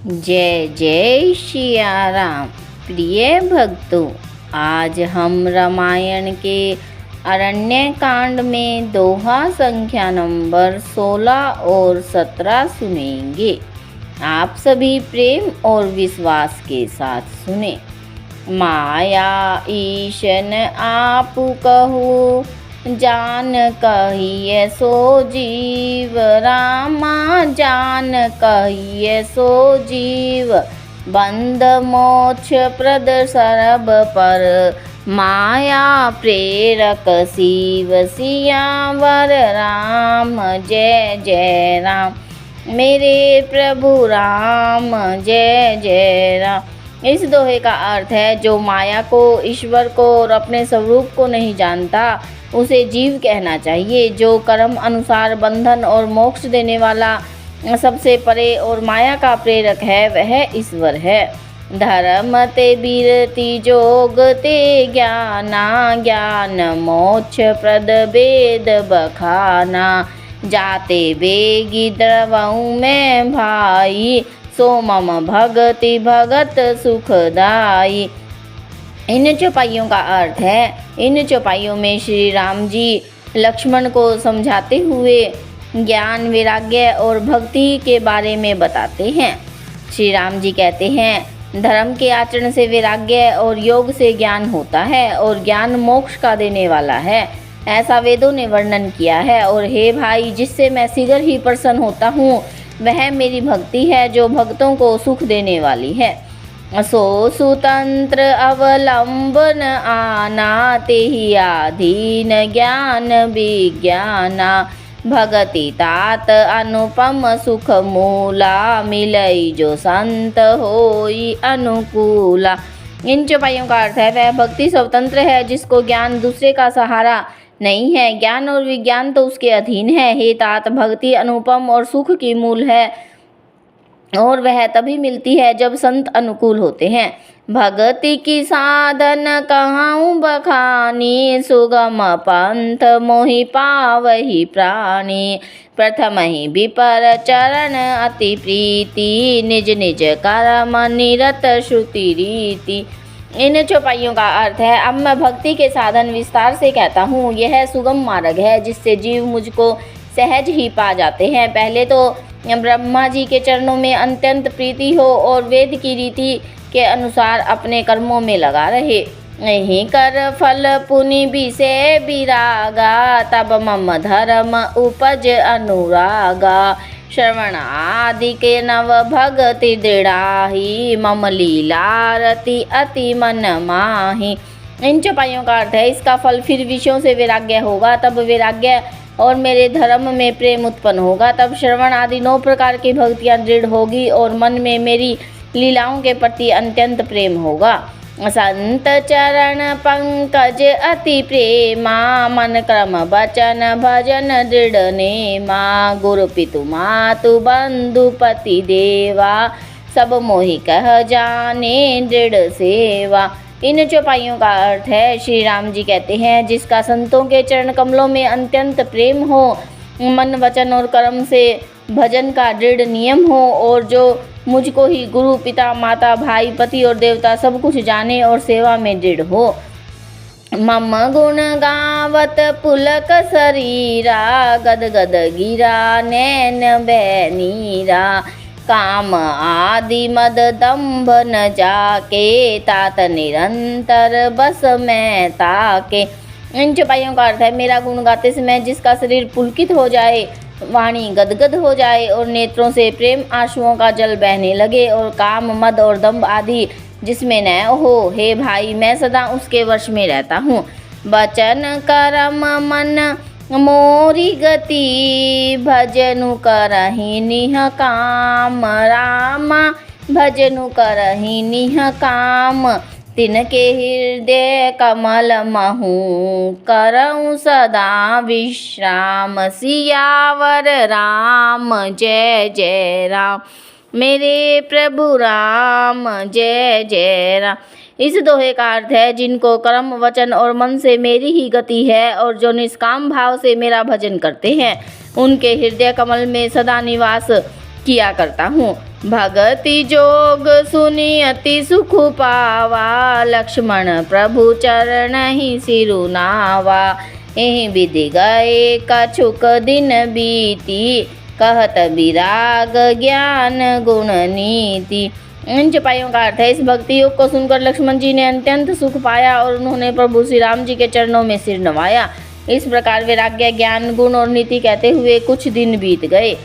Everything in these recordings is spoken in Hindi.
जय जय सिया राम। प्रिय भक्तों, आज हम रामायण के अरण्य कांड में दोहा संख्या नंबर 16 और 17 सुनेंगे। आप सभी प्रेम और विश्वास के साथ सुने। माया ईशन आप कहू, जान कहिए सो जीव। रामा जान कहिए सो जीव। बंद मोक्ष प्रद सरब पर, माया प्रेरक शिव। सियावर राम जय जय राम। मेरे प्रभु राम जय जय राम। इस दोहे का अर्थ है, जो माया को, ईश्वर को और अपने स्वरूप को नहीं जानता, उसे जीव कहना चाहिए। जो कर्म अनुसार बंधन और मोक्ष देने वाला, सबसे परे और माया का प्रेरक है, वह ईश्वर है। धर्म ते बीरति जोग ते ज्ञाना, ज्ञान मोक्ष प्रद वेद बखाना। जाते बेगी द्रवऊ में भाई, सो मम भगति भगत सुखदाई। इन चौपाइयों का अर्थ है, इन चौपाइयों में श्री राम जी लक्ष्मण को समझाते हुए ज्ञान, वैराग्य और भक्ति के बारे में बताते हैं। श्री राम जी कहते हैं, धर्म के आचरण से वैराग्य और योग से ज्ञान होता है, और ज्ञान मोक्ष का देने वाला है, ऐसा वेदों ने वर्णन किया है। और हे भाई, जिससे मैं शीघ्र ही प्रसन्न होता हूँ, वह मेरी भक्ति है, जो भक्तों को सुख देने वाली है। सो सुतंत्र अवलंबन आना, तेहि आधीन ज्ञान विज्ञाना। भगति तात अनुपम सुख मूला, मिलई जो संत होई अनुकूला। इन चौपाइयों का अर्थ है, वह भक्ति स्वतंत्र है, जिसको ज्ञान दूसरे का सहारा नहीं है। ज्ञान और विज्ञान तो उसके अधीन है। हे तात, भक्ति अनुपम और सुख की मूल है, और वह तभी मिलती है जब संत अनुकूल होते हैं। भगति की साधन कहाऊँ बखानी, सुगम पंथ मोहि पावहि प्राणी। प्रथम ही विपर चरण अति प्रीति, निज निज कर्म निरत श्रुति रीति। इन चौपाइयों का अर्थ है, अब मैं भक्ति के साधन विस्तार से कहता हूँ। यह सुगम मार्ग है, जिससे जीव मुझको सहज ही पा जाते हैं। पहले तो ब्रह्मा जी के चरणों में अत्यंत प्रीति हो, और वेद की रीति के अनुसार अपने कर्मों में लगा रहे। नहीं कर फल पुनि बिसे विरागा, तब मम धर्म उपज अनुरागा। श्रवण आदि के नव भगति दृढ़ाही, मम लीलारति अति मन माही। इन चौपाइयों का अर्थ है, इसका फल फिर विषयों से वैराग्य होगा, तब वैराग्य और मेरे धर्म में प्रेम उत्पन्न होगा। तब श्रवण आदि 9 प्रकार की भक्तियाँ दृढ़ होगी, और मन में मेरी लीलाओं के प्रति अत्यंत प्रेम होगा। संत चरण पंकज अति प्रेमा, मन क्रम वचन भजन दृढ़ नेमा। गुरु पितु मातु बंधु पति देवा, सब मोहि कह जाने दृढ़ सेवा। इन चौपाइयों का अर्थ है, श्री राम जी कहते हैं, जिसका संतों के चरण कमलों में अत्यंत प्रेम हो, मन वचन और कर्म से भजन का दृढ़ नियम हो, और जो मुझको ही गुरु पिता माता भाई पति और देवता सब कुछ जाने और सेवा में दृढ़ हो। मम गुण गावत पुलक शरीरा, गद गद गिरा नैन बैनीरा। काम आदि मद दंभ न जाके, तात निरंतर बस मैं ताके। इन चौपाइयों का अर्थ है, मेरा गुण गाते समय जिसका शरीर पुलकित हो जाए, वाणी गदगद हो जाए, और नेत्रों से प्रेम आंसुओं का जल बहने लगे, और काम मद और दंभ आदि जिसमें न हो, हे भाई, मैं सदा उसके वश में रहता हूँ। वचन कर्म मन मोरी गति, भजनु करहि निह काम। रामा भजनु करहि निह काम, तिनके हृदय कमल महु, करऊँ सदा विश्राम। सियावर राम जय जय राम। मेरे प्रभु राम जय जय राम। इस दोहे का अर्थ है, जिनको कर्म वचन और मन से मेरी ही गति है और जो निष्काम भाव से मेरा भजन करते हैं, उनके हृदय कमल में सदा निवास किया करता हूँ। भगति जोग सुनी अति सुख पावा, लक्ष्मण प्रभु चरण ही सिरुनावा। एहि विधि गए कछुक दिन बीती, कहत विराग ज्ञान गुण नीति। इन चौपाइयों का अर्थ है, इस भक्ति योग को सुनकर लक्ष्मण जी ने अत्यंत सुख पाया और उन्होंने प्रभु श्री राम जी के चरणों में सिर नवाया। इस प्रकार वैराग्य ज्ञान गुण और नीति कहते हुए कुछ दिन बीत गए।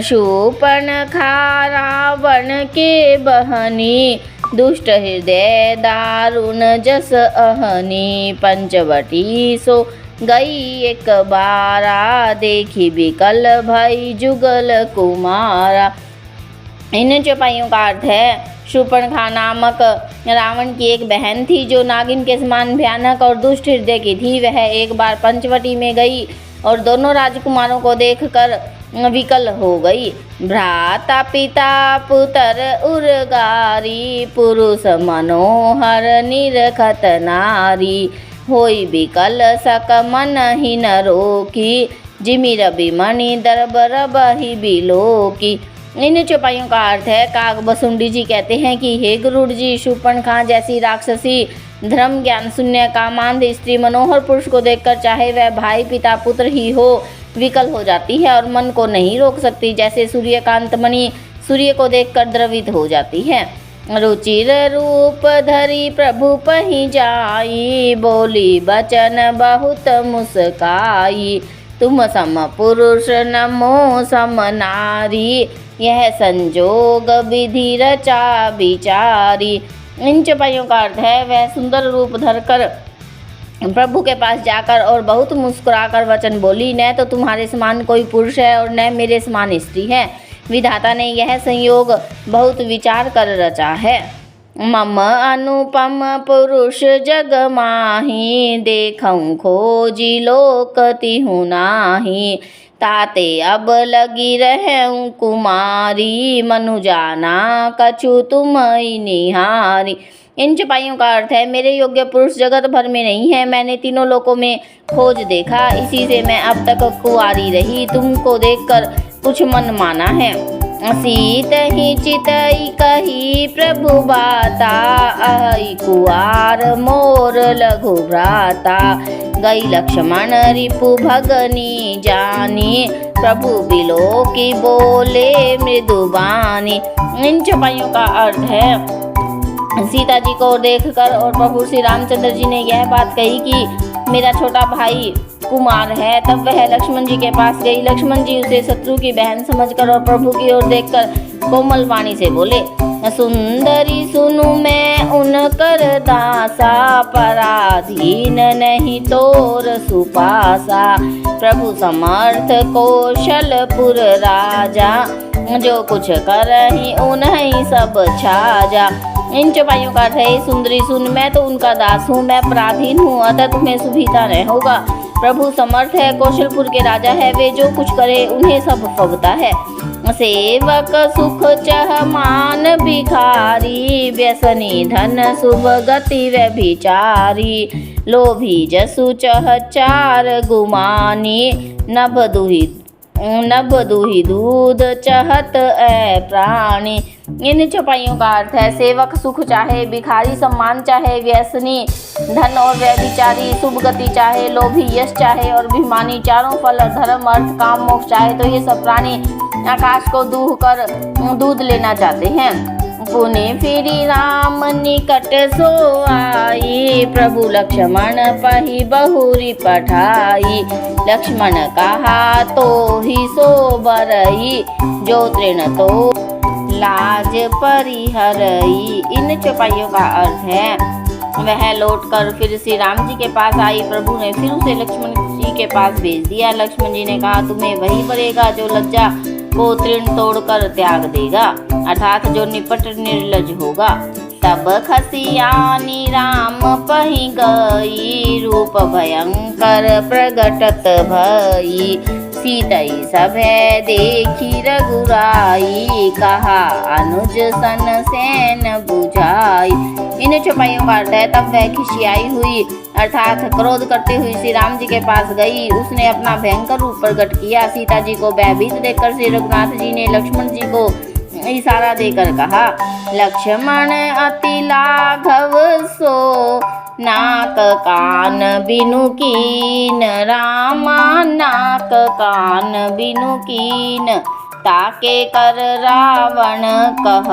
शूर्पणखा रावण के बहनी, दुष्ट हृदय दारुण जस अहनी। पंचवटी सो गई एक बारा, देखी बिकल भई जुगल कुमारा। इन चौपाइयों का अर्थ है, शूर्पणखा नामक रावण की एक बहन थी जो नागिन के समान भयानक और दुष्ट हृदय की थी। वह एक बार पंचवटी में गई और दोनों राजकुमारों को देखकर विकल हो गई। भ्राता पिता पुत्र उर्गारी, पुरुष मनोहर निरखत नारी। होई विकल सक मन ही न रोकी, जिमि रवि मणि दरबर बही बिलोकी। इन चौपाइयों का अर्थ है, काग बसुंडी जी कहते हैं कि हे गरुड़ जी, शूर्पणखा जैसी राक्षसी धर्म ज्ञान शून्य कामांध स्त्री मनोहर पुरुष को देखकर चाहे वह भाई पिता पुत्र ही हो विकल हो जाती है और मन को नहीं रोक सकती, जैसे सूर्यकांत मणि सूर्य को देखकर द्रवित हो जाती है। रुचिर रूप धरी प्रभु पहि जाई, बोली बचन बहुत मुस्काई। तुम सम पुरुष नमो सम नारी, यह संजोग विधि रचा विचारी। इन चौपाइयों का अर्थ है, वह सुंदर रूप धरकर प्रभु के पास जाकर और बहुत मुस्कुराकर वचन बोली, न तो तुम्हारे समान कोई पुरुष है और न मेरे समान स्त्री है। विधाता ने यह संयोग बहुत विचार कर रचा है। मम अनुपम पुरुष जग माही, देखऊँ खोजी लोक तिहु नाही। ताते अब लगी रहूँ कुमारी, मनु जाना कछु तुम निहारी। इन चौपाइयों का अर्थ है, मेरे योग्य पुरुष जगत भर में नहीं है। मैंने तीनों लोकों में खोज देखा, इसी से मैं अब तक कुंवारी रही। तुमको देखकर कुछ मन माना है। सीत ही चितई कही प्रभु बाता, अहि कुआर मोर लघु भ्राता। गई लक्ष्मण रिपु भगनी जानी, प्रभु बिलो की बोले मृदुबानी। इन चौपाइयों का अर्थ है, सीता जी को देखकर और प्रभु श्री रामचंद्र जी ने यह बात कही कि मेरा छोटा भाई कुमार है। तब वह लक्ष्मण जी के पास गई। लक्ष्मण जी उसे शत्रु की बहन समझकर और प्रभु की ओर देखकर कोमल वाणी से बोले, सुंदरी सुनु मैं उनकर दासा, पराधीन नहीं तोर सुपासा। प्रभु समर्थ कौशलपुर राजा, जो कुछ करही उन्हीं सब छाजा। इन चौपाइयों का अर्थ है, सुंदरी सुन, मैं तो उनका दास हूँ, मैं पराधीन हूँ, अतः तुम्हें सुविधा नहीं होगा। प्रभु समर्थ है, कौशलपुर के राजा है, वे जो कुछ करे उन्हें सब फबता है। सेवक सुख चह मान भिखारी, व्यसनी धन शुभ गति व्यभिचारी। लोभी जसु चह चार गुमानी, नभ दुही दूध चहत ए प्राणी। इन चौपाइयों का अर्थ है, सेवक सुख चाहे, भिखारी सम्मान चाहे, व्यसनी धन और व्यभिचारी शुभ गति चाहे, लोभी यश चाहे और अभिमानी चारों फल धर्म अर्थ काम मोक्ष चाहे, तो ये सब प्राणी आकाश को दूह कर दूध लेना चाहते हैं। पुनि फिरी राम निकट सो आई, प्रभु लक्ष्मण पहि बहुरी पठाई। लक्ष्मण कहा तो ही सो बरई, जो तृण तो लाज परिहरई। इन चौपाइयों का अर्थ है, वह लौटकर फिर श्री राम जी के पास आई। प्रभु ने फिर उसे लक्ष्मण जी के पास भेज दिया। लक्ष्मण जी ने कहा, तुम्हें वही पड़ेगा जो लज्जा को तृण तोड़कर त्याग देगा, अर्थात जो निपट निर्लज होगा। तब खसियानी राम पहि गई, रूप भयंकर प्रगटत भई। सीतई सभय देखी रघुराई, कहा अनुज सन सेन बुझाई। इन चौपाइयों का अर्थ है, तब वह खिसियाई हुई अर्थात क्रोध करते हुए श्री राम जी के पास गई। उसने अपना भयंकर रूप प्रकट किया। सीता जी को भयभीत देखकर श्री रघुनाथ जी ने लक्ष्मण जी को इशारा देकर कहा। लक्ष्मण अति लाघव सो नाक कान बिनु कीन, रामा नाक कान बिनु कीन। ताके कर रावण कह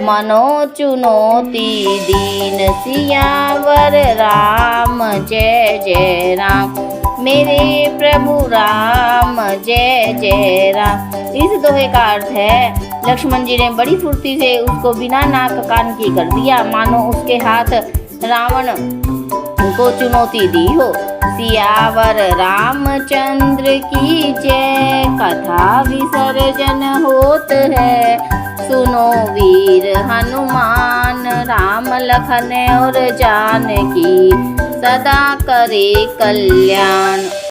मनो चुनौती दीन, सियावर राम जय जय राम, मेरे प्रभु राम जय जय राम। इस दोहे का अर्थ है लक्ष्मण जी ने बड़ी फुर्ती से उसको बिना नाक कान की कर दिया, मानो उसके हाथ रावण को चुनौती दी हो। सियावर रामचंद्र की जय, कथा विसर्जन होत है। सुनो वीर हनुमान, राम लखन और जानकी, सदा करे कल्याण।